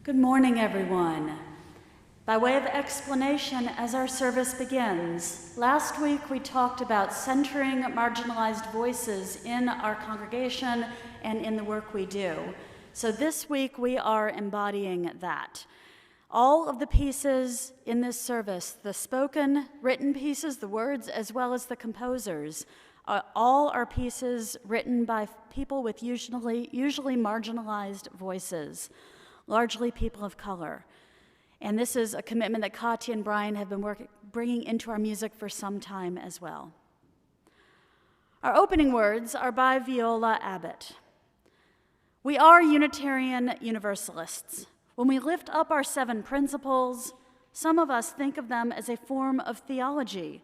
Good morning, everyone. By way of explanation, as our service begins, last week we talked about centering marginalized voices in our congregation and in the work we do. So this week we are embodying that. All of the pieces in this service, the spoken, written pieces, the words, as well as the composers, all are pieces written by people with usually marginalized voices, largely people of color. And this is a commitment that Katya and Brian have been bringing into our music for some time as well. Our opening words are by Viola Abbott. We are Unitarian Universalists. When we lift up our 7 principles, some of us think of them as a form of theology,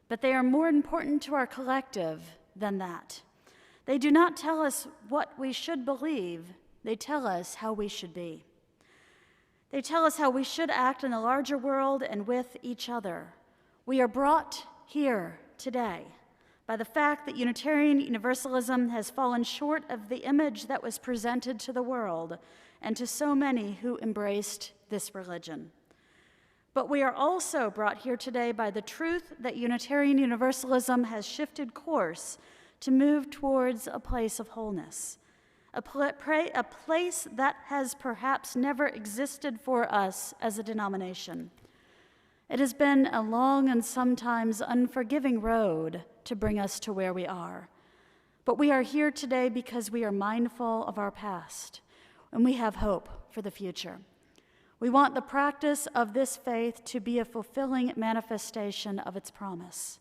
but they are more important to our collective than that. They do not tell us what we should believe, they tell us how we should be. They tell us how we should act in the larger world and with each other. We are brought here today by the fact that Unitarian Universalism has fallen short of the image that was presented to the world and to so many who embraced this religion. But we are also brought here today by the truth that Unitarian Universalism has shifted course to move towards a place of wholeness. A place that has perhaps never existed for us as a denomination. It has been a long and sometimes unforgiving road to bring us to where we are. But we are here today because we are mindful of our past, and we have hope for the future. We want the practice of this faith to be a fulfilling manifestation of its promise.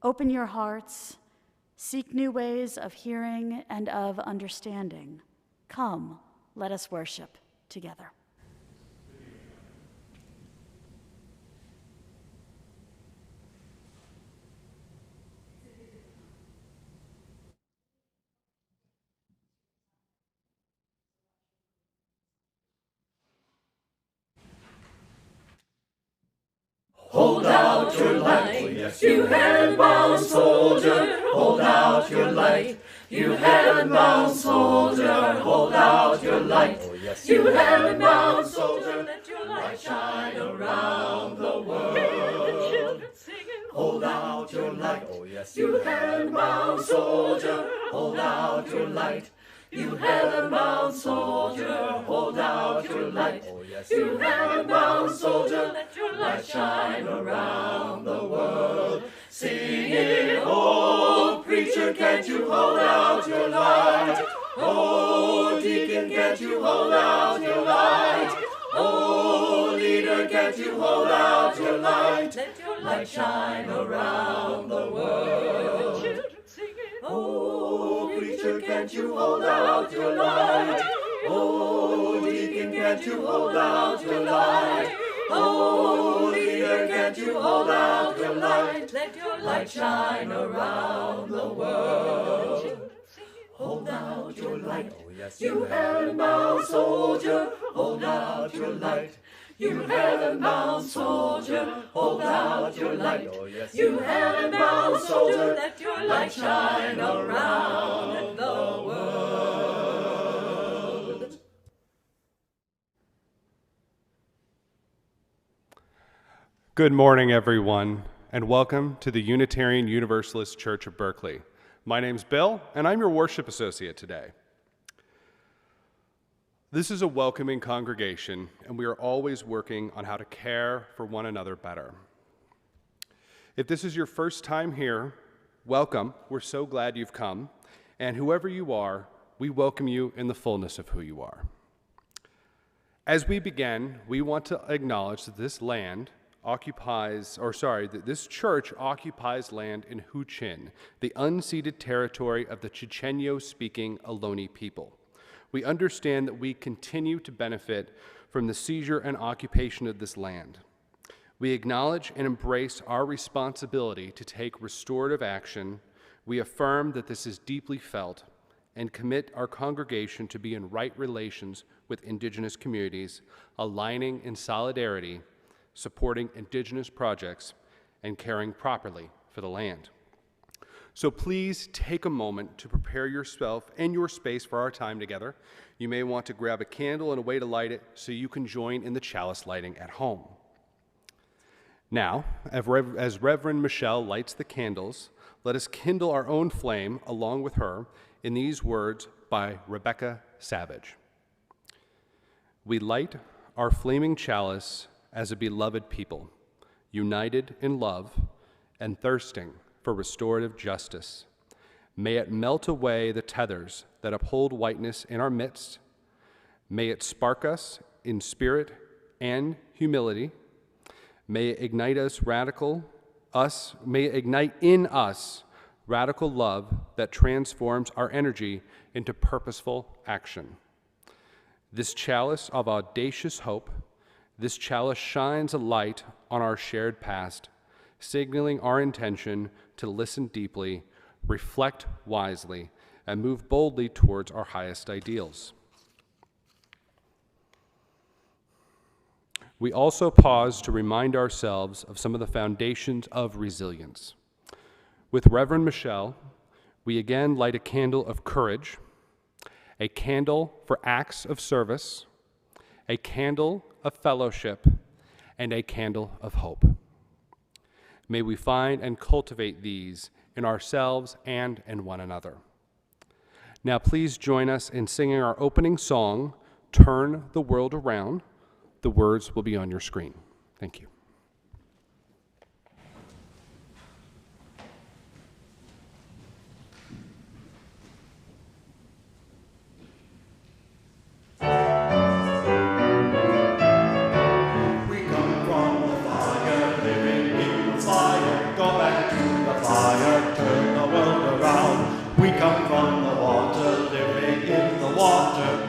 Open your hearts. Seek new ways of hearing and of understanding. Come, let us worship together. Hold out your light, yes, you heaven-bound soldier. Hold out your light, you heaven-bound soldier. Hold out your light, you heaven-bound soldier. Let your light shine around the world. Hold out your light, you heaven-bound soldier. Hold out your light, you heaven-bound soldier. Hold out your light, you heaven-bound soldier. Let your light shine around the world. Singing, oh, preacher, can't you hold out your light? Oh, deacon, can't you hold out your light? Oh, leader, can't you hold out your light? Let your light shine around the world. Oh, preacher, can't you hold out your light? Oh, deacon, can't you hold out your light? Oh, leader, can't you hold out your light? Let your light shine around the world. Hold out your light, you heaven-bound soldier. Hold out your light, you heaven-bound soldier. Hold out your light, you heaven-bound soldier. Let your light shine around the world. Good morning, everyone, and welcome to the Unitarian Universalist Church of Berkeley. My name's Bill, and I'm your worship associate today. This is a welcoming congregation, and we are always working on how to care for one another better. If this is your first time here, welcome. We're so glad you've come. And whoever you are, we welcome you in the fullness of who you are. As we begin, we want to acknowledge that this church occupies land in Huichin, the unceded territory of the Chochenyo-speaking Ohlone people. We understand that we continue to benefit from the seizure and occupation of this land. We acknowledge and embrace our responsibility to take restorative action. We affirm that this is deeply felt and commit our congregation to be in right relations with Indigenous communities, aligning in solidarity, supporting Indigenous projects, and caring properly for the land. So please take a moment to prepare yourself and your space for our time together. You may want to grab a candle and a way to light it so you can join in the chalice lighting at home. Now, as Reverend Michelle lights the candles, let us kindle our own flame along with her in these words by Rebecca Savage. We light our flaming chalice as a beloved people, united in love and thirsting for restorative justice. May it melt away the tethers that uphold whiteness in our midst. May it spark us in spirit and humility. May it ignite in us radical love that transforms our energy into purposeful action. This chalice of audacious hope, this chalice shines a light on our shared past, signaling our intention to listen deeply, reflect wisely, and move boldly towards our highest ideals. We also pause to remind ourselves of some of the foundations of resilience. With Reverend Michelle, we again light a candle of courage, a candle for acts of service, a candle of fellowship, and a candle of hope. May we find and cultivate these in ourselves and in one another. Now please join us in singing our opening song, Turn the World Around. The words will be on your screen. Thank you.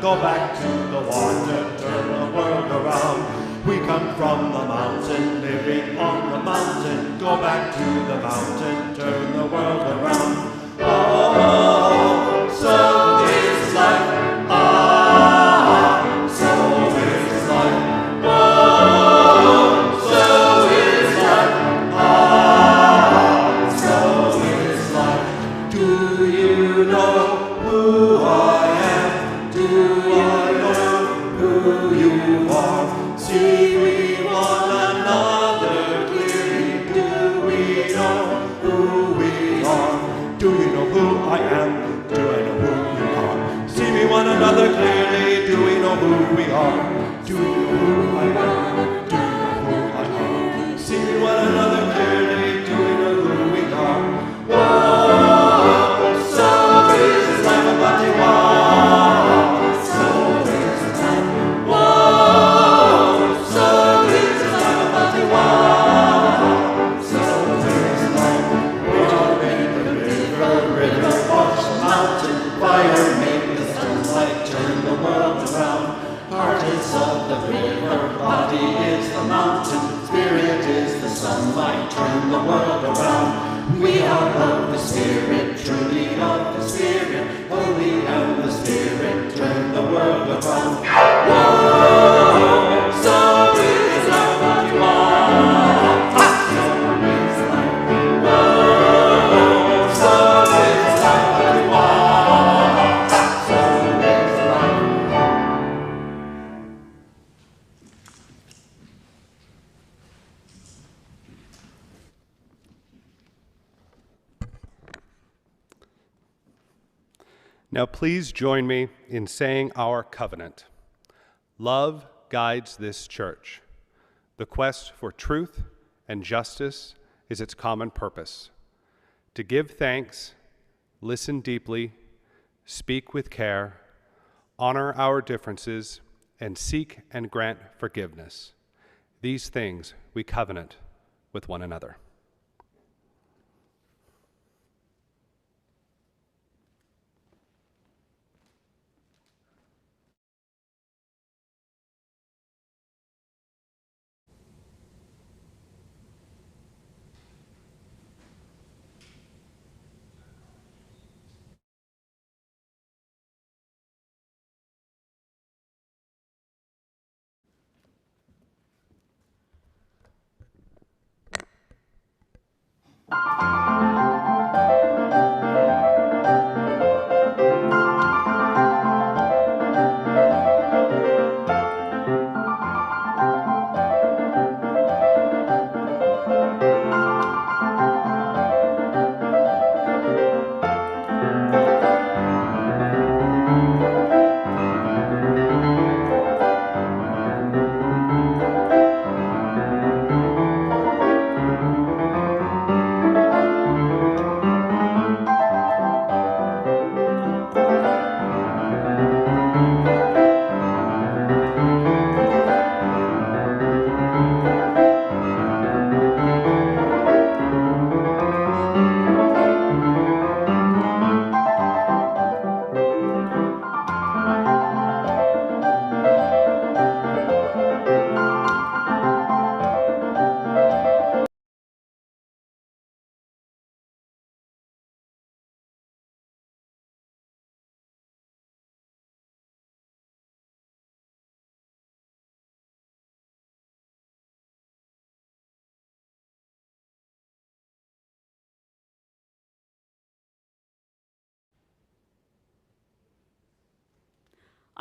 Go back to the water, turn the world around. We come from the mountain, living on the mountain. Go back to the mountain, turn the world around. Oh, so is life. Ah, so is life. Oh, so is life. Ah, so is life. Do you know who I am? Do I know who you are? See we one another clearly. Do we know who we are? Do you know who I am? Do I know who you are? See we one another clearly. Do we know who we are? Do you know who I am? Do you know who I are? See we one another clearly. Do we know who we are? Whoa, so is life about you are. Turn the world around. We are of the Spirit, truly of the Spirit, holy and the Spirit. Turn the world around. Whoa, so is life what you are. So is life. Whoa, so is life what you are. So is life. Now please join me in saying our covenant. Love guides this church. The quest for truth and justice is its common purpose. To give thanks, listen deeply, speak with care, honor our differences, and seek and grant forgiveness. These things we covenant with one another.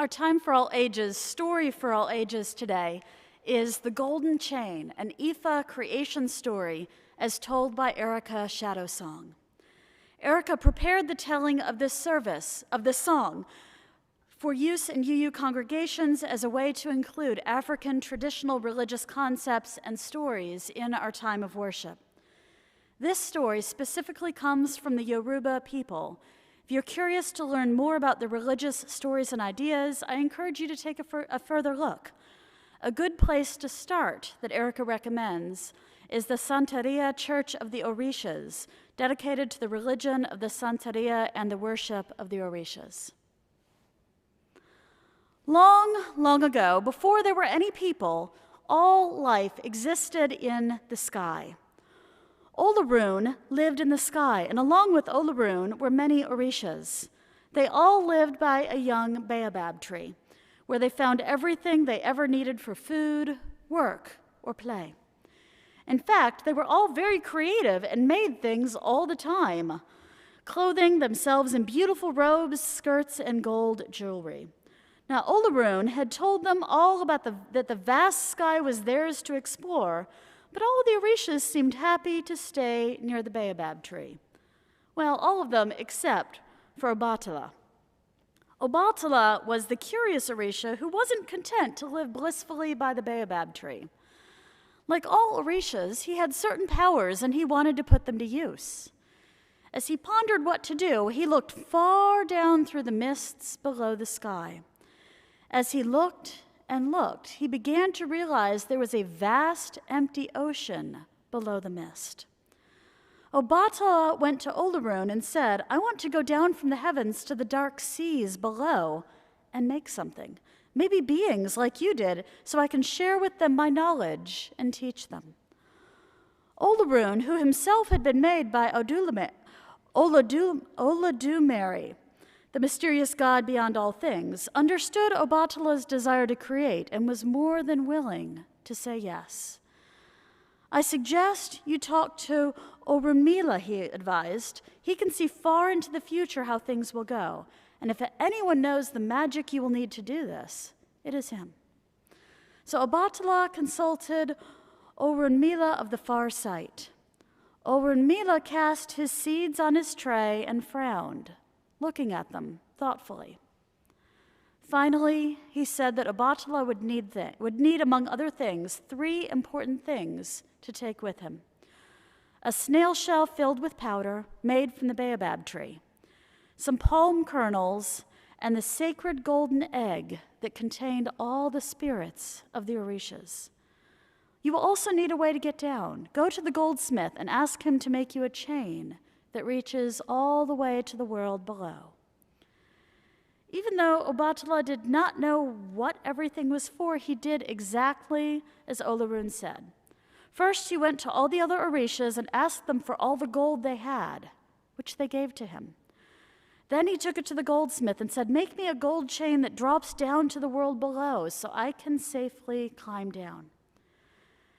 Our Time for All Ages, story for all ages today is The Golden Chain, an Ifa creation story as told by Erica Shadowsong. Erica prepared the telling of this song, for use in UU congregations as a way to include African traditional religious concepts and stories in our time of worship. This story specifically comes from the Yoruba people. If you're curious to learn more about the religious stories and ideas, I encourage you to take a further look. A good place to start that Erica recommends is the Santeria Church of the Orishas, dedicated to the religion of the Santeria and the worship of the Orishas. Long, long ago, before there were any people, all life existed in the sky. Olaroon lived in the sky, and along with Olaroon were many Orishas. They all lived by a young baobab tree, where they found everything they ever needed for food, work, or play. In fact, they were all very creative and made things all the time, clothing themselves in beautiful robes, skirts, and gold jewelry. Now, Olaroon had told them all about that the vast sky was theirs to explore, but all of the Orishas seemed happy to stay near the baobab tree. Well, all of them except for Obatala. Obatala was the curious Orisha who wasn't content to live blissfully by the baobab tree. Like all Orishas, he had certain powers and he wanted to put them to use. As he pondered what to do, he looked far down through the mists below the sky. As he looked and looked, he began to realize there was a vast, empty ocean below the mist. Obatala went to Olaroon and said, "I want to go down from the heavens to the dark seas below and make something, maybe beings like you did, so I can share with them my knowledge and teach them." Olaroon, who himself had been made by Olodumare, the mysterious God beyond all things, understood Obatala's desire to create and was more than willing to say yes. "I suggest you talk to Orunmila," he advised. "He can see far into the future how things will go, and if anyone knows the magic you will need to do this, it is him." So Obatala consulted Orunmila of the far sight. Orunmila cast his seeds on his tray and frowned, looking at them thoughtfully. Finally, he said that Obatala would need, among other things, 3 important things to take with him: a snail shell filled with powder made from the baobab tree, some palm kernels, and the sacred golden egg that contained all the spirits of the Orishas. You will also need a way to get down. Go to the goldsmith and ask him to make you a chain that reaches all the way to the world below. Even though Obatala did not know what everything was for, he did exactly as Olaroon said. First, he went to all the other Orishas and asked them for all the gold they had, which they gave to him. Then he took it to the goldsmith and said, "Make me a gold chain that drops down to the world below so I can safely climb down."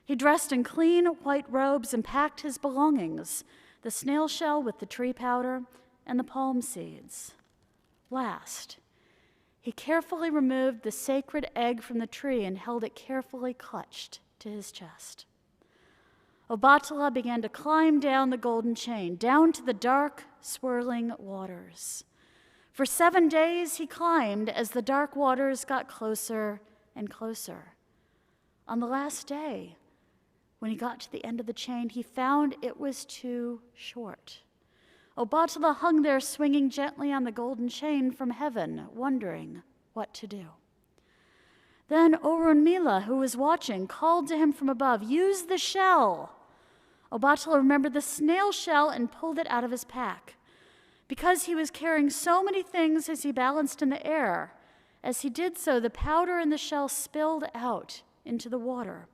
He dressed in clean white robes and packed his belongings, the snail shell with the tree powder and the palm seeds. Last, he carefully removed the sacred egg from the tree and held it carefully clutched to his chest. Obatala began to climb down the golden chain, down to the dark, swirling waters. For 7 days he climbed as the dark waters got closer and closer. On the last day, when he got to the end of the chain, he found it was too short. Obatala hung there swinging gently on the golden chain from heaven, wondering what to do. Then Orunmila, who was watching, called to him from above, "Use the shell." Obatala remembered the snail shell and pulled it out of his pack. Because he was carrying so many things as he balanced in the air, as he did so, the powder in the shell spilled out into the water.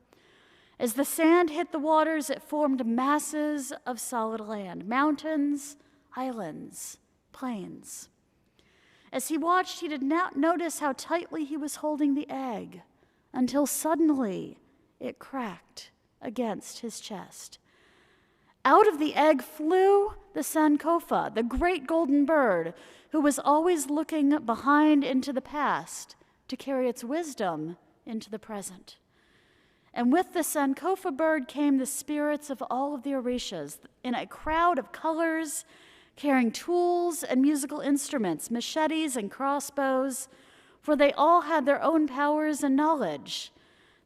As the sand hit the waters, it formed masses of solid land, mountains, islands, plains. As he watched, he did not notice how tightly he was holding the egg, until suddenly it cracked against his chest. Out of the egg flew the Sankofa, the great golden bird, who was always looking behind into the past to carry its wisdom into the present. And with the Sankofa bird came the spirits of all of the Orishas in a crowd of colors, carrying tools and musical instruments, machetes and crossbows, for they all had their own powers and knowledge.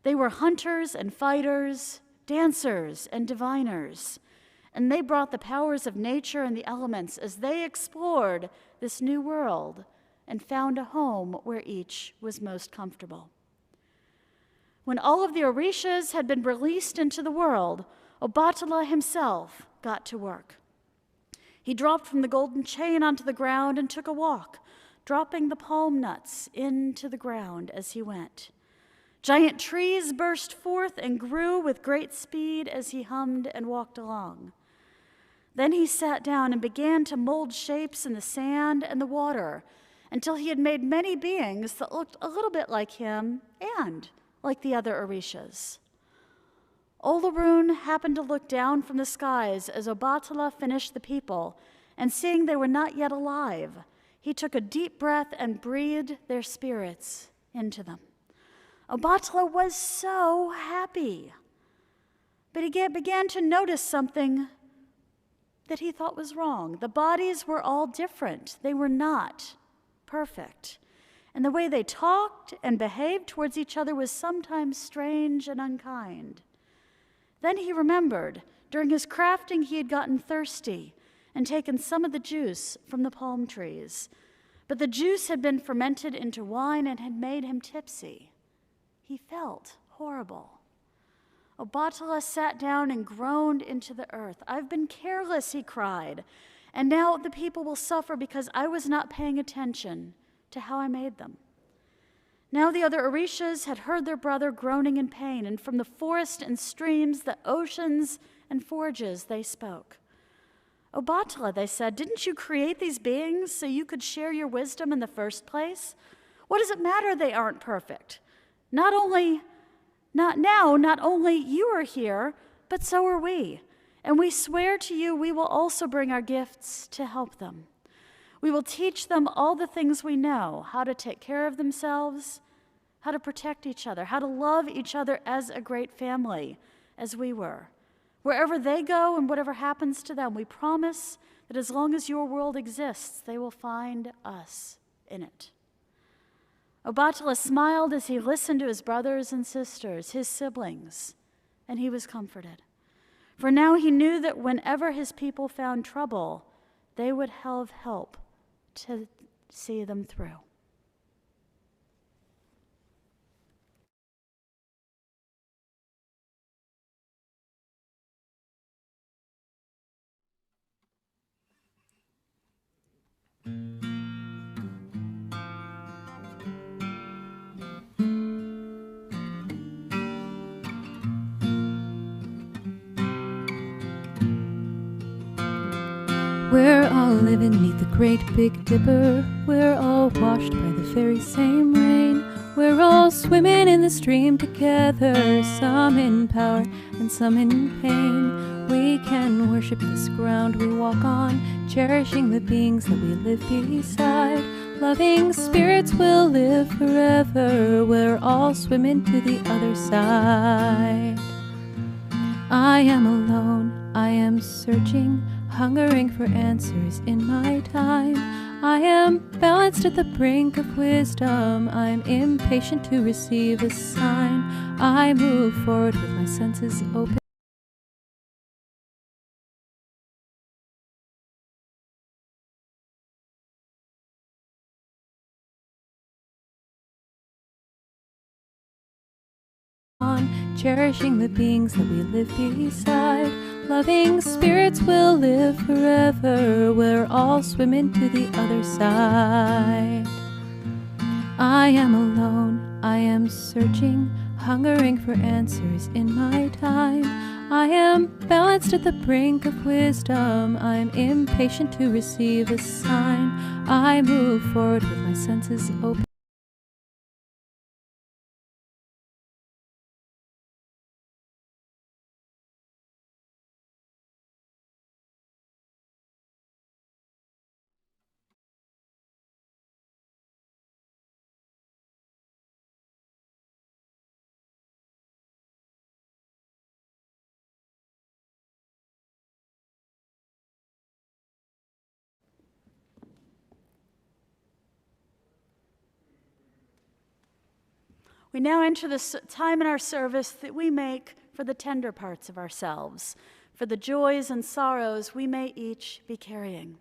They were hunters and fighters, dancers and diviners, and they brought the powers of nature and the elements as they explored this new world and found a home where each was most comfortable. When all of the Orishas had been released into the world, Obatala himself got to work. He dropped from the golden chain onto the ground and took a walk, dropping the palm nuts into the ground as he went. Giant trees burst forth and grew with great speed as he hummed and walked along. Then he sat down and began to mold shapes in the sand and the water until he had made many beings that looked a little bit like him and like the other Orishas. Olaroon happened to look down from the skies as Obatala finished the people, and seeing they were not yet alive, he took a deep breath and breathed their spirits into them. Obatala was so happy, but he began to notice something that he thought was wrong. The bodies were all different. They were not perfect. And the way they talked and behaved towards each other was sometimes strange and unkind. Then he remembered, during his crafting he had gotten thirsty and taken some of the juice from the palm trees. But the juice had been fermented into wine and had made him tipsy. He felt horrible. Obatala sat down and groaned into the earth. "I've been careless," he cried, "and now the people will suffer because I was not paying attention to how I made them." Now the other Orishas had heard their brother groaning in pain, and from the forest and streams, the oceans and forges, they spoke. "Obatala," they said, "didn't you create these beings so you could share your wisdom in the first place? What does it matter they aren't perfect? Not only you are here, but so are we. And we swear to you we will also bring our gifts to help them. We will teach them all the things we know, how to take care of themselves, how to protect each other, how to love each other as a great family, as we were. Wherever they go and whatever happens to them, we promise that as long as your world exists, they will find us in it." Obatala smiled as he listened to his brothers and sisters, his siblings, and he was comforted. For now he knew that whenever his people found trouble, they would have help to see them through. We're all living neath the great Big Dipper. We're all washed by the very same rain. We're all swimming in the stream together, some in power and some in pain. We can worship this ground we walk on, cherishing the beings that we live beside. Loving spirits will live forever. We're all swimming to the other side. I am alone, I am searching, hungering for answers in my time. I am balanced at the brink of wisdom. I'm impatient to receive a sign. I move forward with my senses open. Cherishing the beings that we live beside. Loving spirits will live forever. We're all swimming to the other side. I am alone, I am searching, hungering for answers in my time. I am balanced at the brink of wisdom. I'm impatient to receive a sign. I move forward with my senses open. We now enter the time in our service that we make for the tender parts of ourselves, for the joys and sorrows we may each be carrying.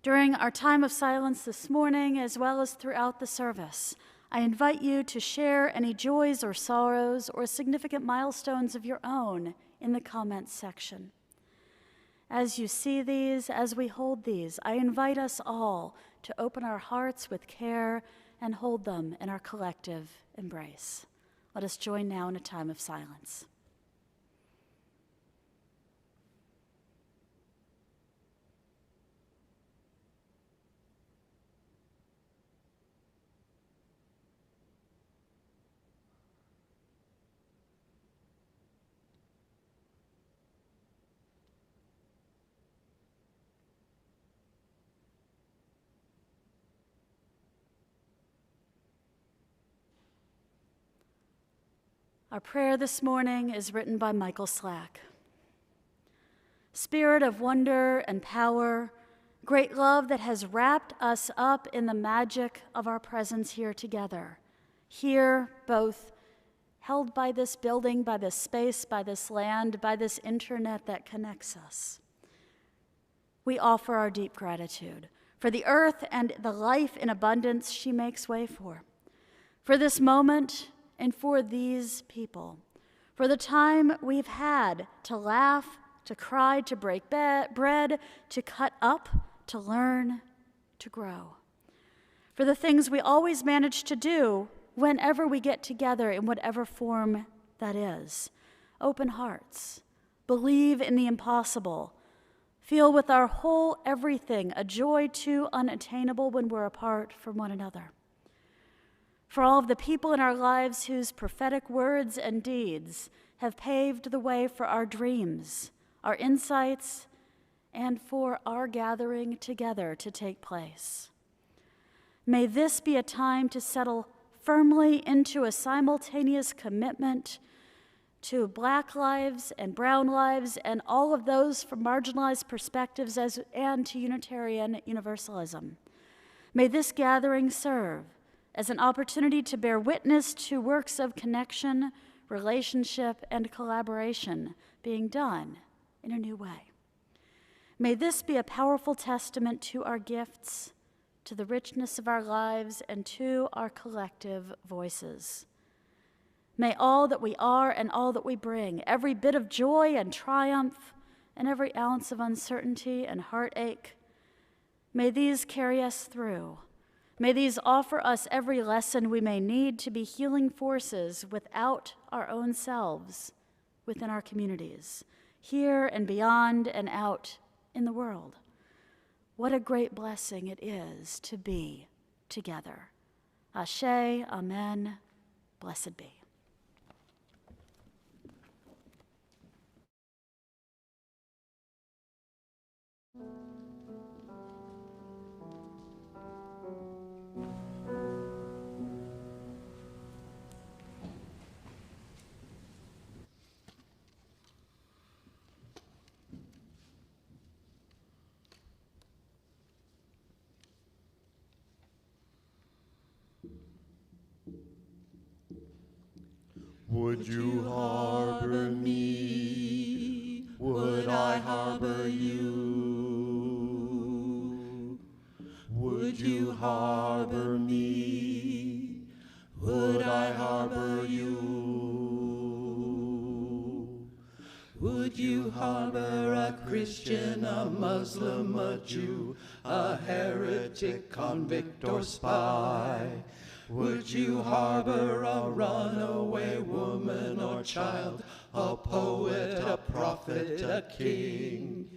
During our time of silence this morning, as well as throughout the service, I invite you to share any joys or sorrows or significant milestones of your own in the comments section. As you see these, as we hold these, I invite us all to open our hearts with care and hold them in our collective embrace. Let us join now in a time of silence. Our prayer this morning is written by Michael Slack. Spirit of wonder and power, great love that has wrapped us up in the magic of our presence here together, here both held by this building, by this space, by this land, by this internet that connects us. We offer our deep gratitude for the earth and the life in abundance she makes way for this moment, and for these people, for the time we've had to laugh, to cry, to break bread, to cut up, to learn, to grow. For the things we always manage to do whenever we get together in whatever form that is. Open hearts, believe in the impossible, feel with our whole everything a joy too unattainable when we're apart from one another. For all of the people in our lives whose prophetic words and deeds have paved the way for our dreams, our insights, and for our gathering together to take place. May this be a time to settle firmly into a simultaneous commitment to Black lives and brown lives and all of those from marginalized perspectives and to Unitarian Universalism. May this gathering serve as an opportunity to bear witness to works of connection, relationship, and collaboration being done in a new way. May this be a powerful testament to our gifts, to the richness of our lives, and to our collective voices. May all that we are and all that we bring, every bit of joy and triumph, and every ounce of uncertainty and heartache, may these carry us through. May these offer us every lesson we may need to be healing forces without our own selves, within our communities, here and beyond and out in the world. What a great blessing it is to be together. Ashe, amen, blessed be. Would you harbor me? Would I harbor you? Would you harbor me? Would I harbor you? Would you harbor a Christian, a Muslim, a Jew, a heretic, convict, or spy? Would you harbor a runaway woman or child, a poet, a prophet, a king?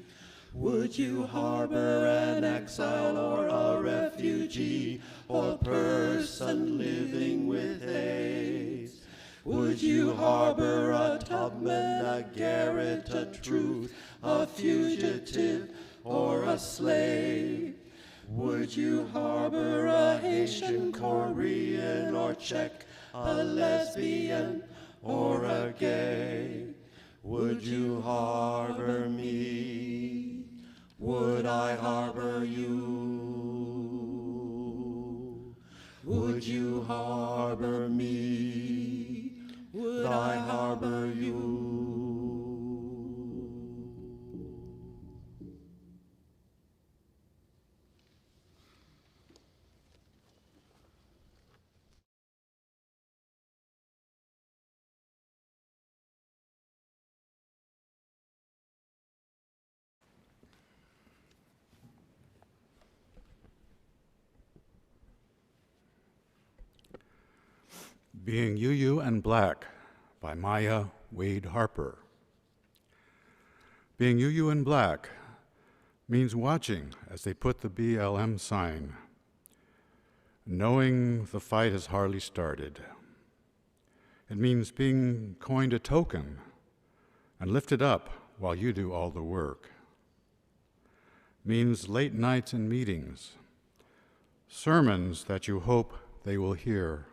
Would you harbor an exile or a refugee or person living with AIDS? Would you harbor a Tubman, a Garrett, a Truth, a fugitive, or a slave? Would you harbor a Haitian, Korean, or Czech, a lesbian, or a gay? Would you harbor me? Would I harbor you? Would you harbor harbor me? Would I harbor you? Being UU and Black by Maya Wade Harper. Being UU and Black means watching as they put the BLM sign, knowing the fight has hardly started. It means being coined a token and lifted up while you do all the work. It means late nights in meetings, sermons that you hope they will hear.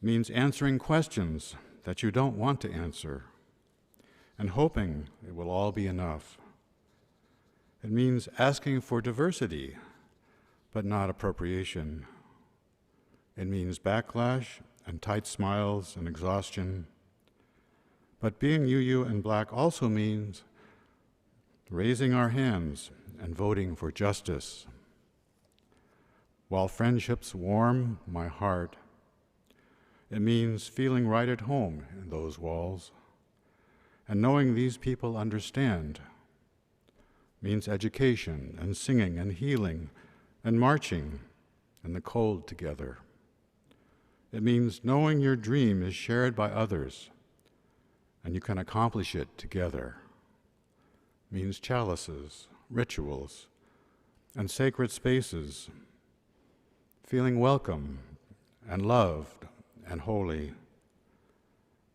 It means answering questions that you don't want to answer and hoping it will all be enough. It means asking for diversity, but not appropriation. It means backlash and tight smiles and exhaustion. But being UU and Black also means raising our hands and voting for justice. While friendships warm my heart, it means feeling right at home in those walls and knowing these people understand. It means education and singing and healing and marching in the cold together. It means knowing your dream is shared by others and you can accomplish it together. It means chalices, rituals, and sacred spaces, feeling welcome and loved and holy. It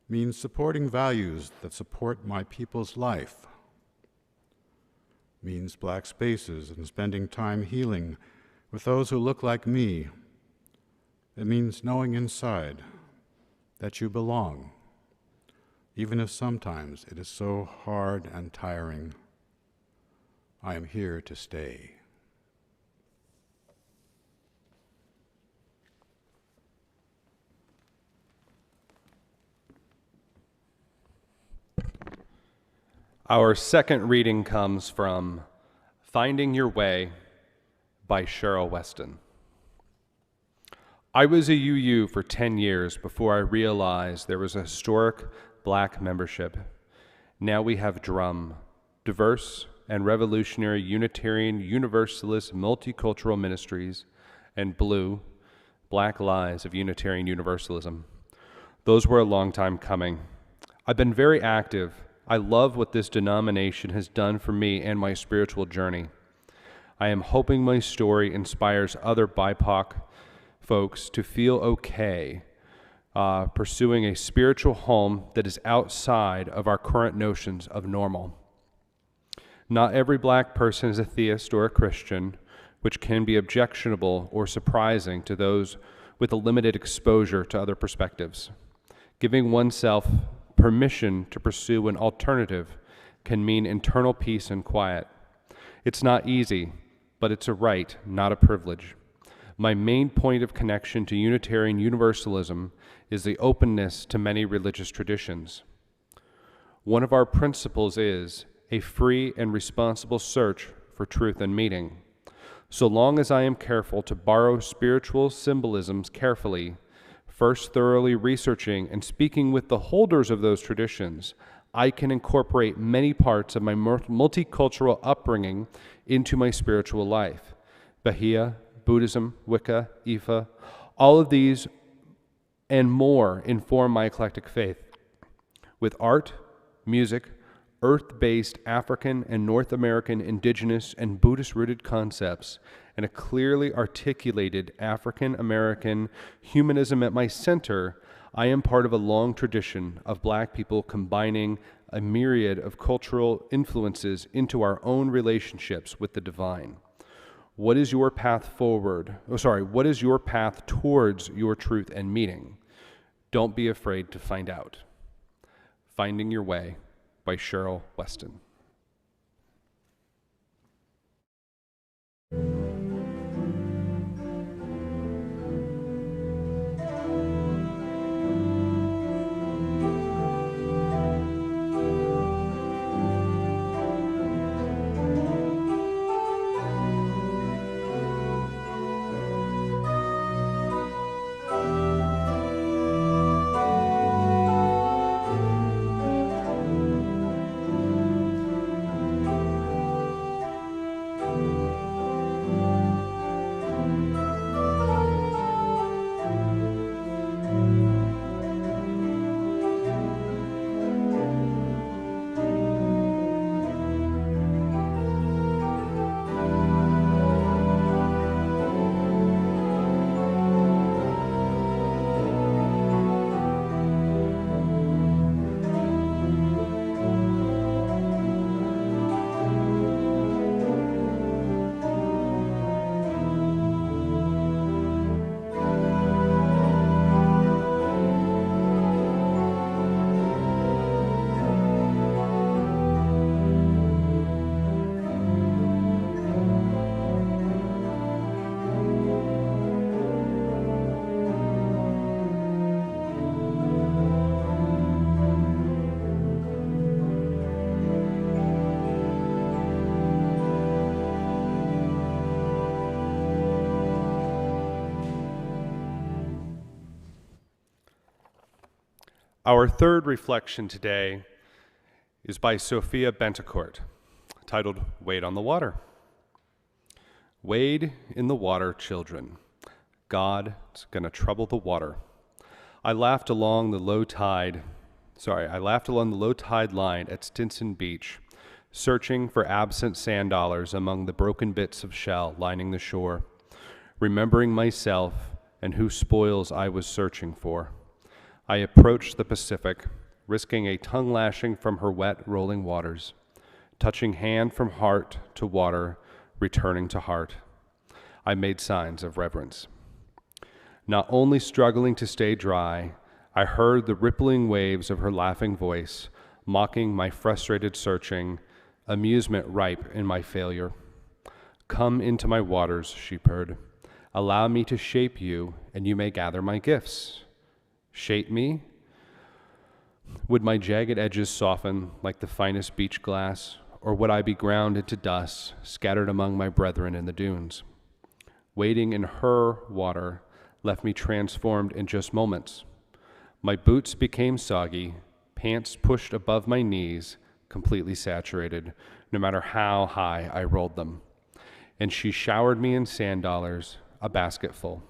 means supporting values that support my people's life. It means Black spaces and spending time healing with those who look like me. It means knowing inside that you belong, even if sometimes it is so hard and tiring. I am here to stay. Our second reading comes from Finding Your Way by Cheryl Weston. I was a UU for 10 years before I realized there was a historic Black membership. Now we have DRUM, Diverse and Revolutionary Unitarian Universalist Multicultural Ministries, and BLUE, Black Lives of Unitarian Universalism. Those were a long time coming. I've been very active. I love what this denomination has done for me and my spiritual journey. I am hoping my story inspires other BIPOC folks to feel okay pursuing a spiritual home that is outside of our current notions of normal. Not every Black person is a theist or a Christian, which can be objectionable or surprising to those with a limited exposure to other perspectives. Giving oneself permission to pursue an alternative can mean internal peace and quiet. It's not easy, but it's a right, not a privilege. My main point of connection to Unitarian Universalism is the openness to many religious traditions. One of our principles is a free and responsible search for truth and meaning. So long as I am careful to borrow spiritual symbolisms carefully, first thoroughly researching and speaking with the holders of those traditions, I can incorporate many parts of my multicultural upbringing into my spiritual life. Bahia, Buddhism, Wicca, Ifa, all of these and more inform my eclectic faith. With art, music, earth-based African and North American indigenous and Buddhist-rooted concepts, and a clearly articulated African-American humanism at my center, I am part of a long tradition of Black people combining a myriad of cultural influences into our own relationships with the divine. What is your path forward? What is your path towards your truth and meaning? Don't be afraid to find out. Finding Your Way by Cheryl Weston. Our third reflection today is by Sophia Bentecourt, titled Wade on the Water. Wade in the water, children. God's gonna trouble the water. I laughed along the low tide line at Stinson Beach, searching for absent sand dollars among the broken bits of shell lining the shore, remembering myself and whose spoils I was searching for. I approached the Pacific, risking a tongue lashing from her wet, rolling waters, touching hand from heart to water, returning to heart. I made signs of reverence. Not only struggling to stay dry, I heard the rippling waves of her laughing voice, mocking my frustrated searching, amusement ripe in my failure. Come into my waters, she purred. Allow me to shape you, and you may gather my gifts. Shape me? Would my jagged edges soften like the finest beach glass, or would I be ground into dust, scattered among my brethren in the dunes? Wading in her water left me transformed in just moments. My boots became soggy, pants pushed above my knees, completely saturated, no matter how high I rolled them. And she showered me in sand dollars, a basketful.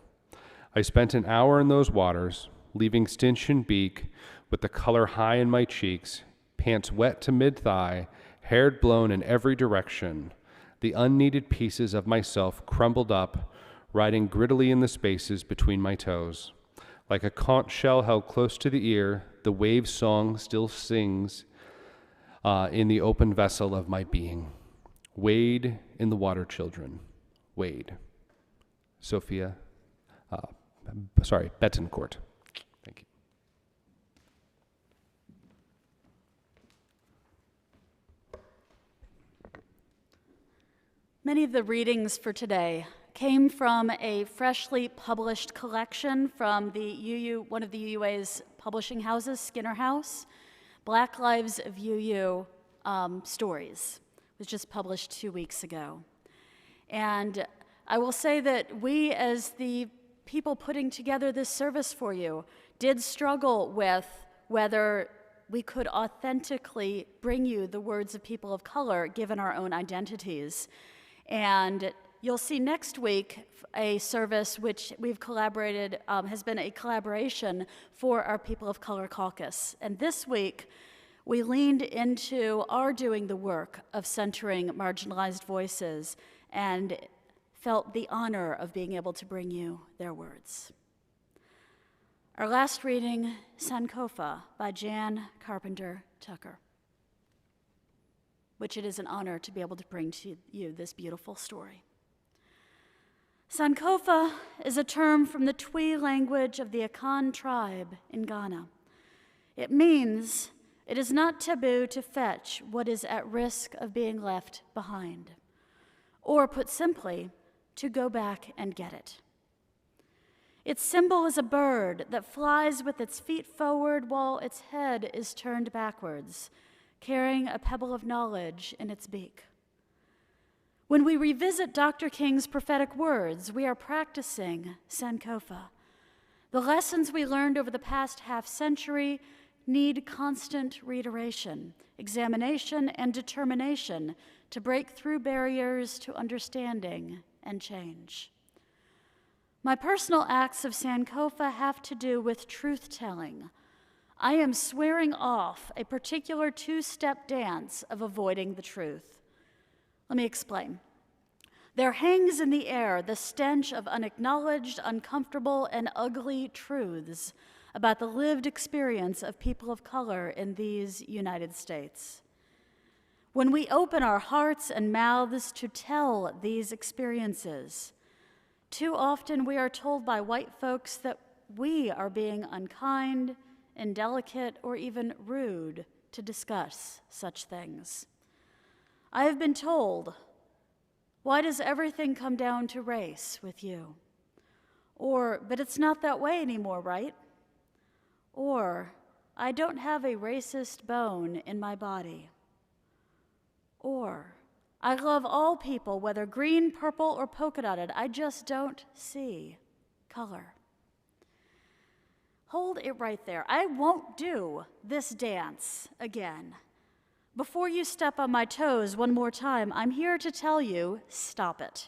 I spent an hour in those waters, leaving Stinson Beach with the color high in my cheeks, pants wet to mid-thigh, hair blown in every direction, the unneeded pieces of myself crumbled up, riding grittily in the spaces between my toes. Like a conch shell held close to the ear, the wave song still sings in the open vessel of my being. Wade in the water, children. Wade. Sophia, Bettencourt. Thank you. Many of the readings for today came from a freshly published collection from one of the UUA's publishing houses, Skinner House, Black Lives of UU Stories. It was just published 2 weeks ago. And I will say that we, as the people putting together this service for you, did struggle with whether we could authentically bring you the words of people of color given our own identities. And you'll see next week a service which we've collaborated, has been a collaboration for our People of Color Caucus. And this week, we leaned into our doing the work of centering marginalized voices and felt the honor of being able to bring you their words. Our last reading, Sankofa by Jan Carpenter Tucker, which it is an honor to be able to bring to you this beautiful story. Sankofa is a term from the Twi language of the Akan tribe in Ghana. It means it is not taboo to fetch what is at risk of being left behind, or put simply, to go back and get it. Its symbol is a bird that flies with its feet forward while its head is turned backwards, carrying a pebble of knowledge in its beak. When we revisit Dr. King's prophetic words, we are practicing Sankofa. The lessons we learned over the past half-century need constant reiteration, examination, and determination to break through barriers to understanding and change. My personal acts of Sankofa have to do with truth-telling. I am swearing off a particular two-step dance of avoiding the truth. Let me explain. There hangs in the air the stench of unacknowledged, uncomfortable, and ugly truths about the lived experience of people of color in these United States. When we open our hearts and mouths to tell these experiences, too often we are told by white folks that we are being unkind, indelicate, or even rude to discuss such things. I have been told, why does everything come down to race with you? Or, but it's not that way anymore, right? Or, I don't have a racist bone in my body. Or, I love all people, whether green, purple, or polka dotted. I just don't see color. Hold it right there. I won't do this dance again. Before you step on my toes one more time, I'm here to tell you, stop it.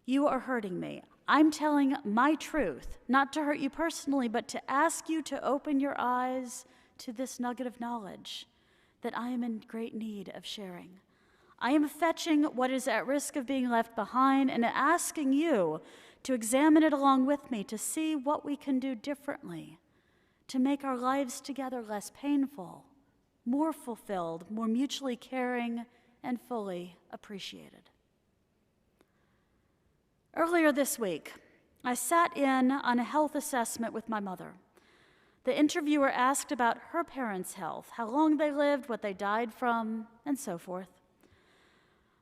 You are hurting me. I'm telling my truth, not to hurt you personally, but to ask you to open your eyes to this nugget of knowledge that I am in great need of sharing. I am fetching what is at risk of being left behind and asking you to examine it along with me to see what we can do differently to make our lives together less painful, more fulfilled, more mutually caring, and fully appreciated. Earlier this week, I sat in on a health assessment with my mother. The interviewer asked about her parents' health, how long they lived, what they died from, and so forth.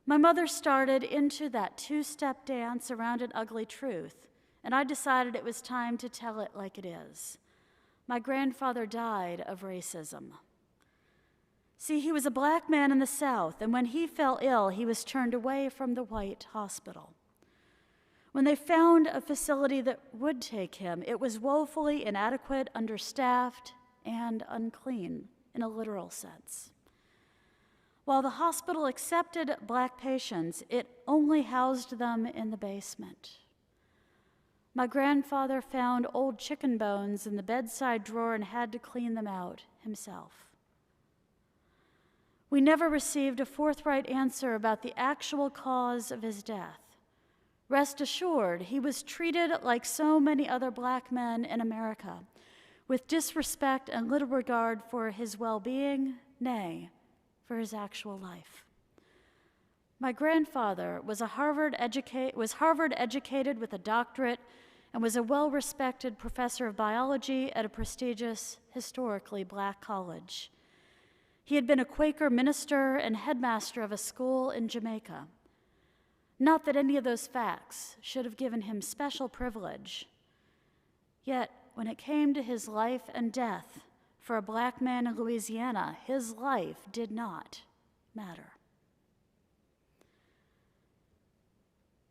My mother started into that two-step dance around an ugly truth, and I decided it was time to tell it like it is. My grandfather died of racism. See, he was a black man in the South, and when he fell ill, he was turned away from the white hospital. When they found a facility that would take him, it was woefully inadequate, understaffed, and unclean in a literal sense. While the hospital accepted black patients, it only housed them in the basement. My grandfather found old chicken bones in the bedside drawer and had to clean them out himself. We never received a forthright answer about the actual cause of his death. Rest assured, he was treated like so many other black men in America, with disrespect and little regard for his well-being, nay, for his actual life. My grandfather was Harvard educated with a doctorate and was a well-respected professor of biology at a prestigious, historically black college. He had been a Quaker minister and headmaster of a school in Jamaica. Not that any of those facts should have given him special privilege. Yet, when it came to his life and death for a black man in Louisiana, his life did not matter.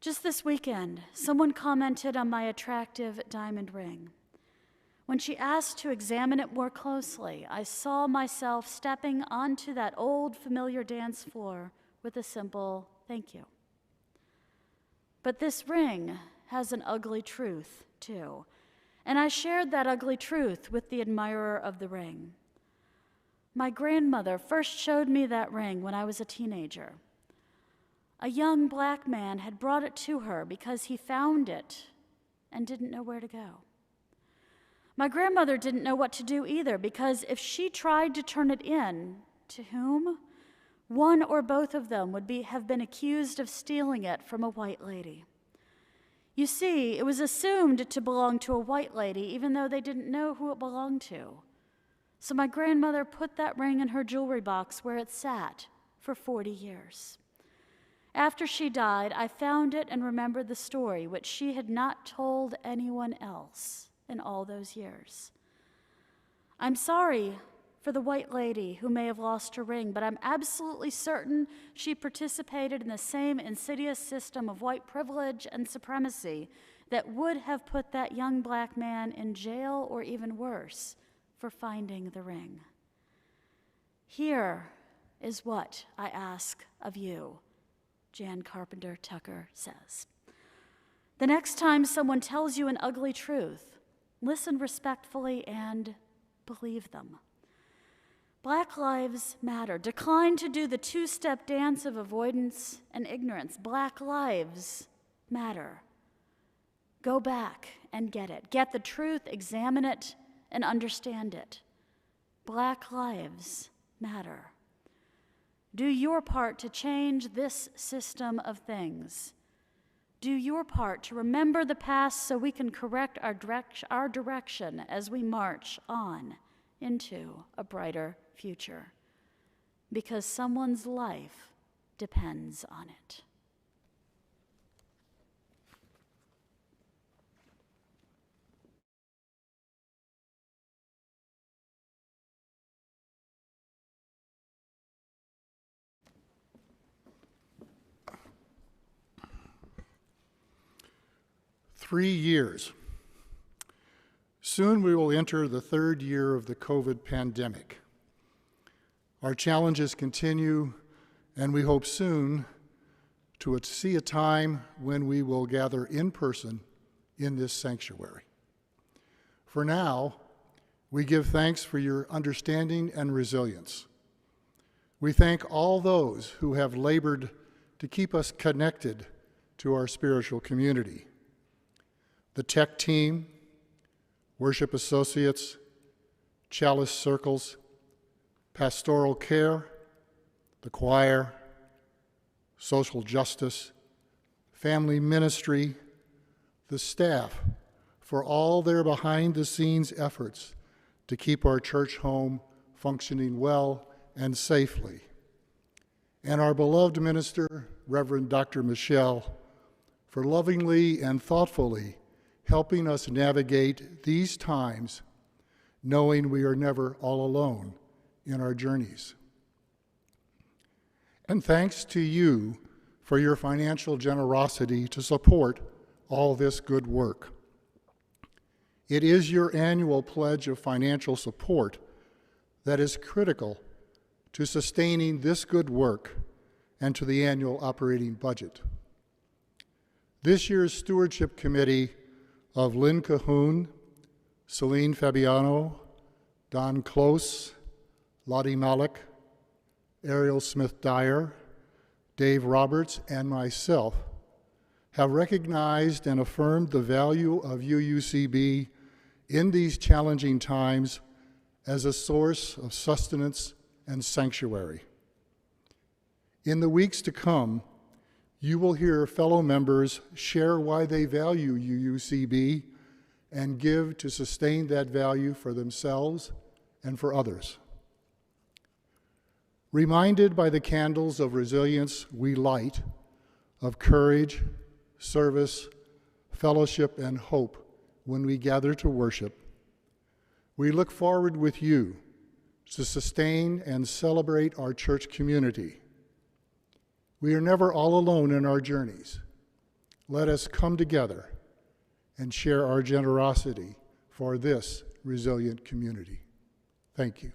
Just this weekend, someone commented on my attractive diamond ring. When she asked to examine it more closely, I saw myself stepping onto that old familiar dance floor with a simple thank you. But this ring has an ugly truth, too, and I shared that ugly truth with the admirer of the ring. My grandmother first showed me that ring when I was a teenager. A young black man had brought it to her because he found it and didn't know where to go. My grandmother didn't know what to do either, because if she tried to turn it in, to whom? One or both of them would have been accused of stealing it from a white lady. You see, it was assumed to belong to a white lady, even though they didn't know who it belonged to. So my grandmother put that ring in her jewelry box where it sat for 40 years. After she died, I found it and remembered the story, which she had not told anyone else in all those years. I'm sorry for the white lady who may have lost her ring, but I'm absolutely certain she participated in the same insidious system of white privilege and supremacy that would have put that young black man in jail or even worse for finding the ring. Here is what I ask of you, Jan Carpenter Tucker says. The next time someone tells you an ugly truth, listen respectfully and believe them. Black lives matter. Decline to do the two-step dance of avoidance and ignorance. Black lives matter. Go back and get it. Get the truth, examine it, and understand it. Black lives matter. Do your part to change this system of things. Do your part to remember the past so we can correct our direction as we march on into a brighter future. Because someone's life depends on it. Three years Soon we will enter the third year of the COVID pandemic. Our challenges continue, and we hope soon to see a time when we will gather in person in this sanctuary. For now, we give thanks for your understanding and resilience. We thank all those who have labored to keep us connected to our spiritual community. The tech team, worship associates, chalice circles, pastoral care, the choir, social justice, family ministry, the staff, for all their behind-the-scenes efforts to keep our church home functioning well and safely. And our beloved minister, Reverend Dr. Michelle, for lovingly and thoughtfully helping us navigate these times, knowing we are never all alone in our journeys. And thanks to you for your financial generosity to support all this good work. It is your annual pledge of financial support that is critical to sustaining this good work and to the annual operating budget. This year's Stewardship Committee of Lynn Cahoon, Celine Fabiano, Don Close, Lottie Malik, Ariel Smith-Dyer, Dave Roberts, and myself have recognized and affirmed the value of UUCB in these challenging times as a source of sustenance and sanctuary. In the weeks to come, you will hear fellow members share why they value UUCB and give to sustain that value for themselves and for others. Reminded by the candles of resilience we light, of courage, service, fellowship, and hope when we gather to worship, we look forward with you to sustain and celebrate our church community. We are never all alone in our journeys. Let us come together and share our generosity for this resilient community. Thank you.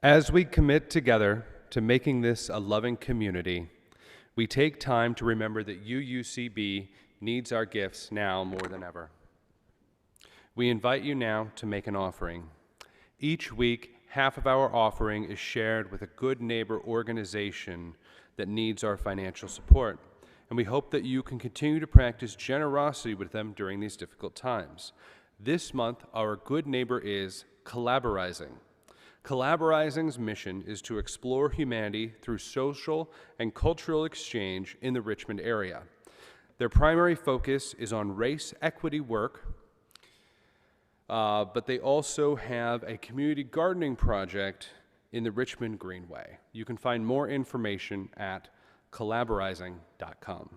As we commit together to making this a loving community, we take time to remember that UUCB needs our gifts now more than ever. We invite you now to make an offering. Each week, half of our offering is shared with a good neighbor organization that needs our financial support, and we hope that you can continue to practice generosity with them during these difficult times. This month, our good neighbor is Collaborizing. Collaborizing's mission is to explore humanity through social and cultural exchange in the Richmond area. Their primary focus is on race equity work, but they also have a community gardening project in the Richmond Greenway. You can find more information at collaborizing.com.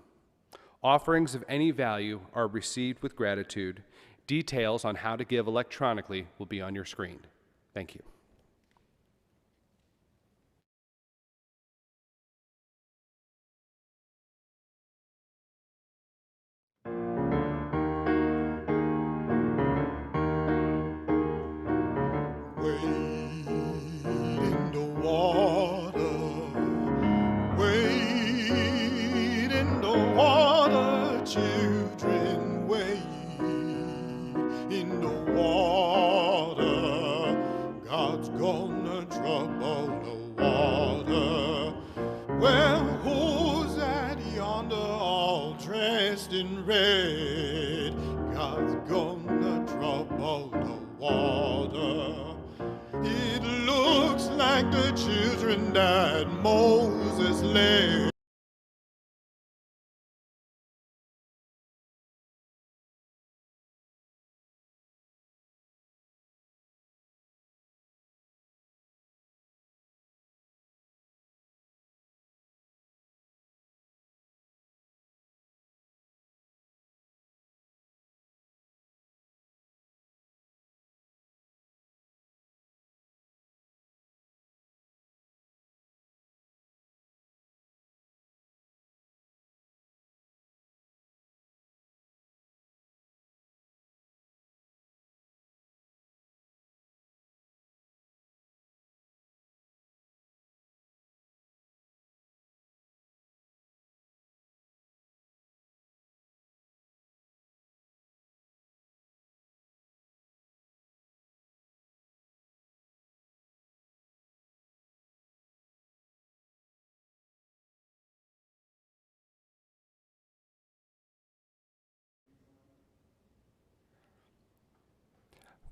Offerings of any value are received with gratitude. Details on how to give electronically will be on your screen. Thank you. Children, wade in the water. God's gonna trouble the water. Well, who's that yonder all dressed in red? God's gonna trouble the water. It looks like the children that Moses led.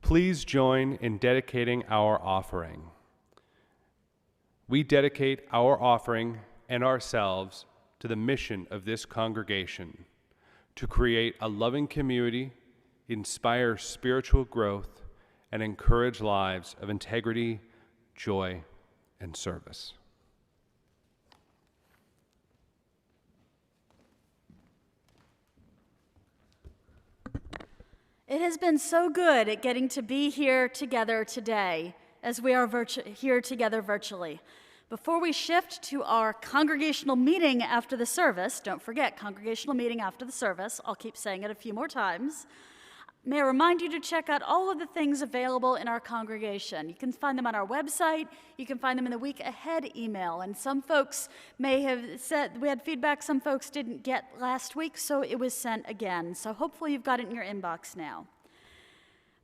Please join in dedicating our offering. We dedicate our offering and ourselves to the mission of this congregation, to create a loving community, inspire spiritual growth, and encourage lives of integrity, joy, and service. It has been so good at getting to be here together today as we are here together virtually. Before we shift to our congregational meeting after the service, don't forget, congregational meeting after the service, I'll keep saying it a few more times, may I remind you to check out all of the things available in our congregation. You can find them on our website. You can find them in the week ahead email. And some folks may have said, we had feedback some folks didn't get last week, so it was sent again. So hopefully you've got it in your inbox now.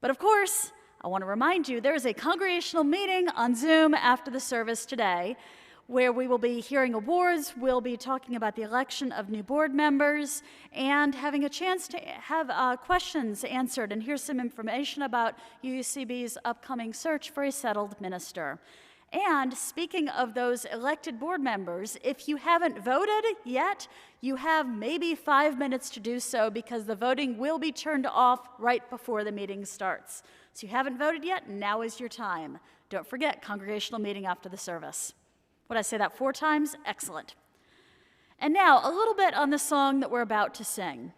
But of course, I want to remind you, there is a congregational meeting on Zoom after the service today, where we will be hearing awards, we'll be talking about the election of new board members, and having a chance to have questions answered and hear some information about UUCB's upcoming search for a settled minister. And speaking of those elected board members, if you haven't voted yet, you have maybe 5 minutes to do so because the voting will be turned off right before the meeting starts. So you haven't voted yet, now is your time. Don't forget, congregational meeting after the service. Would I say that 4 times? Excellent. And now, a little bit on the song that we're about to sing.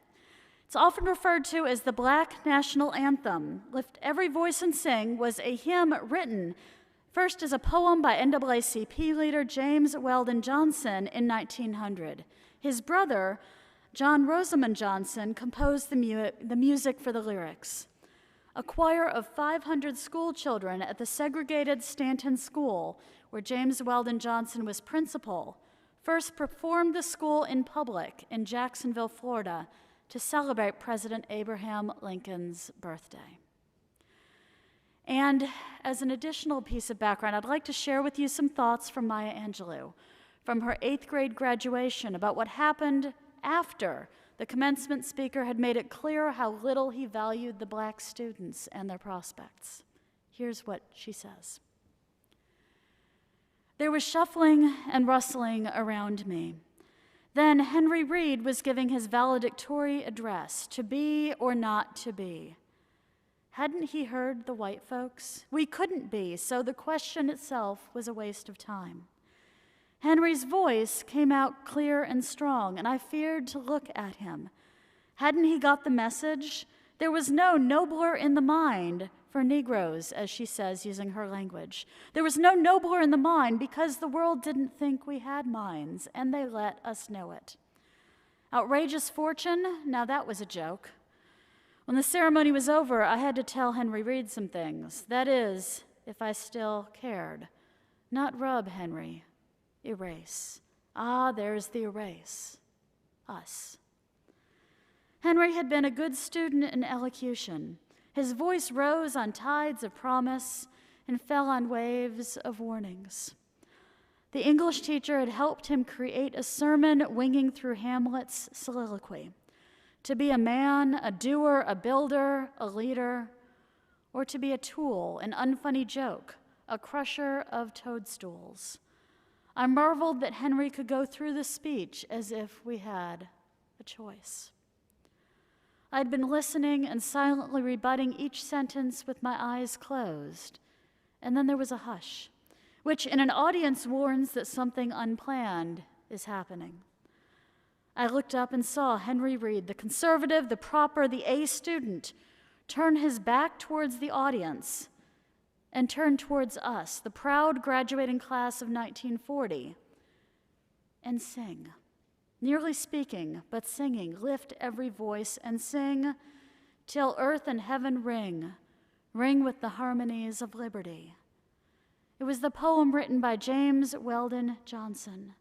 It's often referred to as the Black National Anthem. Lift Every Voice and Sing was a hymn written first as a poem by NAACP leader James Weldon Johnson in 1900. His brother, John Rosamond Johnson, composed the music for the lyrics. A choir of 500 school children at the segregated Stanton School, where James Weldon Johnson was principal, first performed the school in public in Jacksonville, Florida, to celebrate President Abraham Lincoln's birthday. And as an additional piece of background, I'd like to share with you some thoughts from Maya Angelou from her 8th grade graduation about what happened after the commencement speaker had made it clear how little he valued the Black students and their prospects. Here's what she says. There was shuffling and rustling around me. Then Henry Reed was giving his valedictory address, to be or not to be. Hadn't he heard the white folks? We couldn't be, so the question itself was a waste of time. Henry's voice came out clear and strong, and I feared to look at him. Hadn't he got the message? There was no nobler in the mind for Negroes, as she says, using her language. There was no nobler in the mind because the world didn't think we had minds, and they let us know it. Outrageous fortune? Now that was a joke. When the ceremony was over, I had to tell Henry Reed some things. That is, if I still cared. Not rub, Henry. Erase. Ah, there's the erase. Us. Henry had been a good student in elocution. His voice rose on tides of promise and fell on waves of warnings. The English teacher had helped him create a sermon winging through Hamlet's soliloquy. To be a man, a doer, a builder, a leader, or to be a tool, an unfunny joke, a crusher of toadstools. I marveled that Henry could go through the speech as if we had a choice. I'd been listening and silently rebutting each sentence with my eyes closed, and then there was a hush, which in an audience warns that something unplanned is happening. I looked up and saw Henry Reed, the conservative, the proper, the A student, turn his back towards the audience and turn towards us, the proud graduating class of 1940, and sing. Nearly speaking, but singing, lift every voice and sing till earth and heaven ring, ring with the harmonies of liberty. It was the poem written by James Weldon Johnson.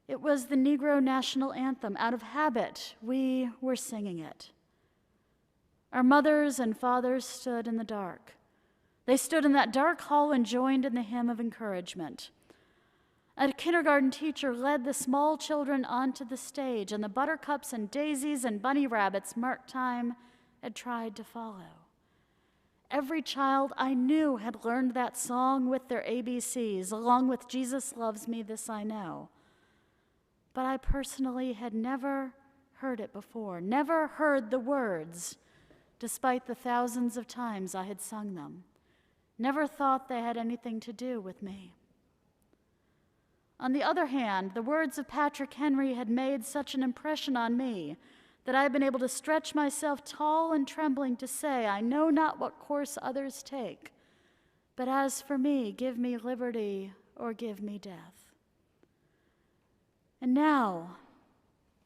It was the Negro national anthem. Out of habit, we were singing it. Our mothers and fathers stood in the dark. They stood in that dark hall and joined in the hymn of encouragement. A kindergarten teacher led the small children onto the stage, and the buttercups and daisies and bunny rabbits marked time had tried to follow. Every child I knew had learned that song with their ABCs, along with Jesus Loves Me, This I Know. But I personally had never heard it before, never heard the words, despite the thousands of times I had sung them. Never thought they had anything to do with me. On the other hand, the words of Patrick Henry had made such an impression on me that I have been able to stretch myself tall and trembling to say, I know not what course others take, but as for me, give me liberty or give me death. And now,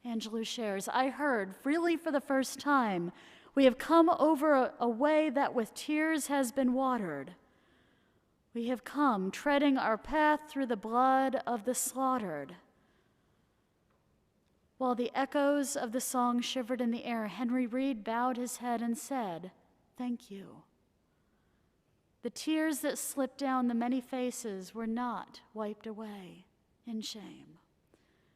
Angelou shares, I heard, really for the first time, we have come over a way that with tears has been watered. We have come, treading our path through the blood of the slaughtered. While the echoes of the song shivered in the air, Henry Reed bowed his head and said, thank you. The tears that slipped down the many faces were not wiped away in shame.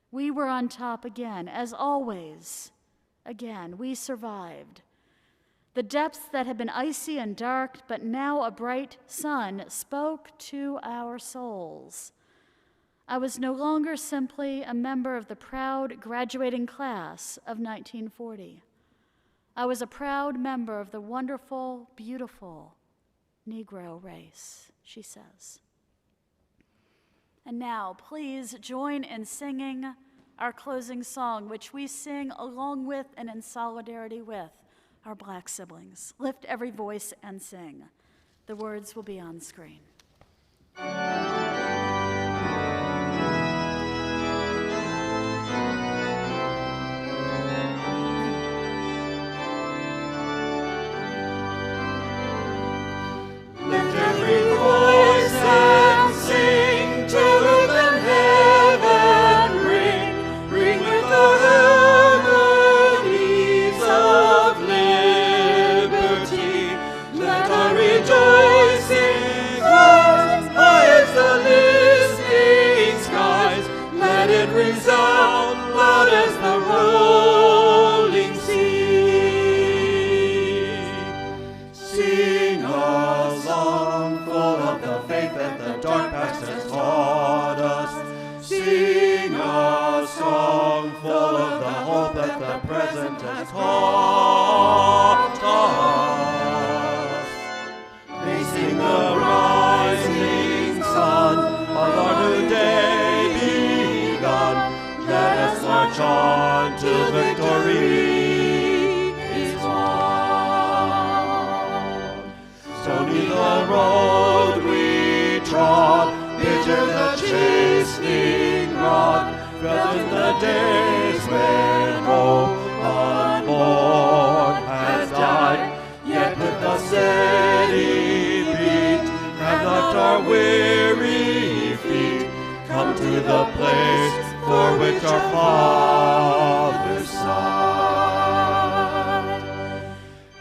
We were on top again, as always. Again, we survived. The depths that had been icy and dark, but now a bright sun, spoke to our souls. I was no longer simply a member of the proud graduating class of 1940. I was a proud member of the wonderful, beautiful Negro race, she says. And now, please join in singing our closing song, which we sing along with and in solidarity with our Black siblings. Lift every voice and sing. The words will be on screen. Lift every voice and sing, till earth and heaven ring, ring with the harmonies of liberty. Let our rejoicing rise high as the listening skies. Let it resound loud as the rolling sea. Sing a song full of the faith that the dark past has taught us. Sing a song full of the hope that the present has taught us. Facing the rising sun of our new day begun, let us march on till victory is won. Stony the road we trod, bitter the chastening rod, felt in the days when hope unborn has died. Yet with the steady beat have left our weary feet, come to the place for which our fathers sighed.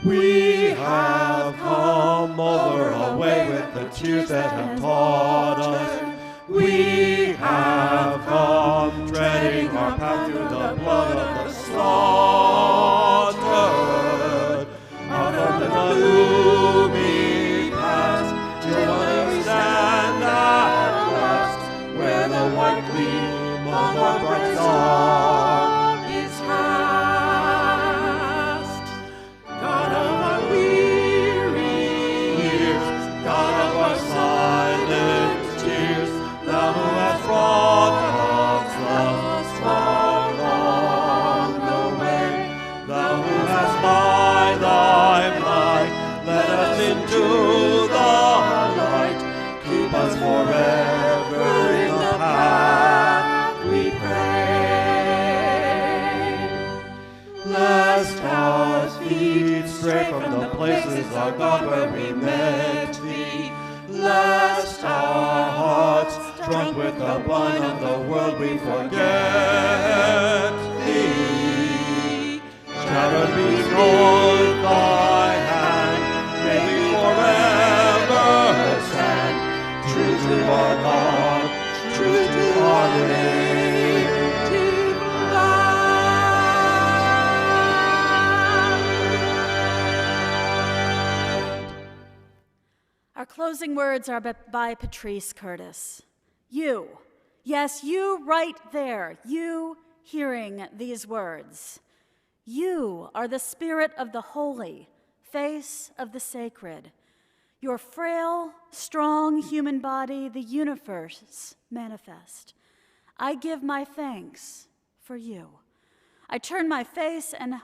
We have come over a way with the tears that have taught us. We have come treading our path through the blood of the slaughtered. Out from the gloomy past, till we stand at last, where the white gleam of our bright song is cast. God of our weary years, God of our silent tears, thou who hast brought us thus far along the way, thou who hast by thy might led us into the light, keep us forever in the path we pray. Lest our feet stray from the places, our God, where we met thee, lest our hearts, drunk with the wine of the world, we forget thee. Shattered beneath thy hand, may we forever stand, true to our God, true to our native land. Our closing words are by Patrice Curtis. You, yes, you right there, you hearing these words. You are the spirit of the holy, face of the sacred. Your frail, strong human body, the universe manifest. I give my thanks for you. I turn my face and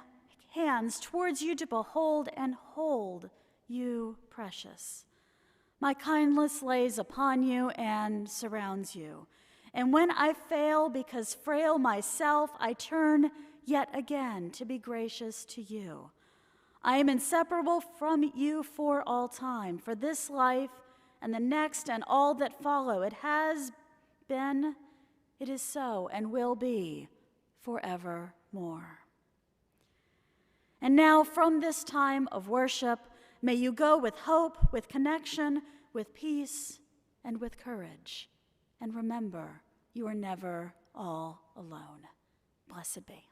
hands towards you to behold and hold you precious. My kindness lays upon you and surrounds you. And when I fail, because frail myself, I turn yet again to be gracious to you. I am inseparable from you for all time, for this life and the next and all that follow. It has been, it is so, and will be forevermore. And now, from this time of worship, may you go with hope, with connection, with peace, and with courage. And remember, you are never all alone. Blessed be.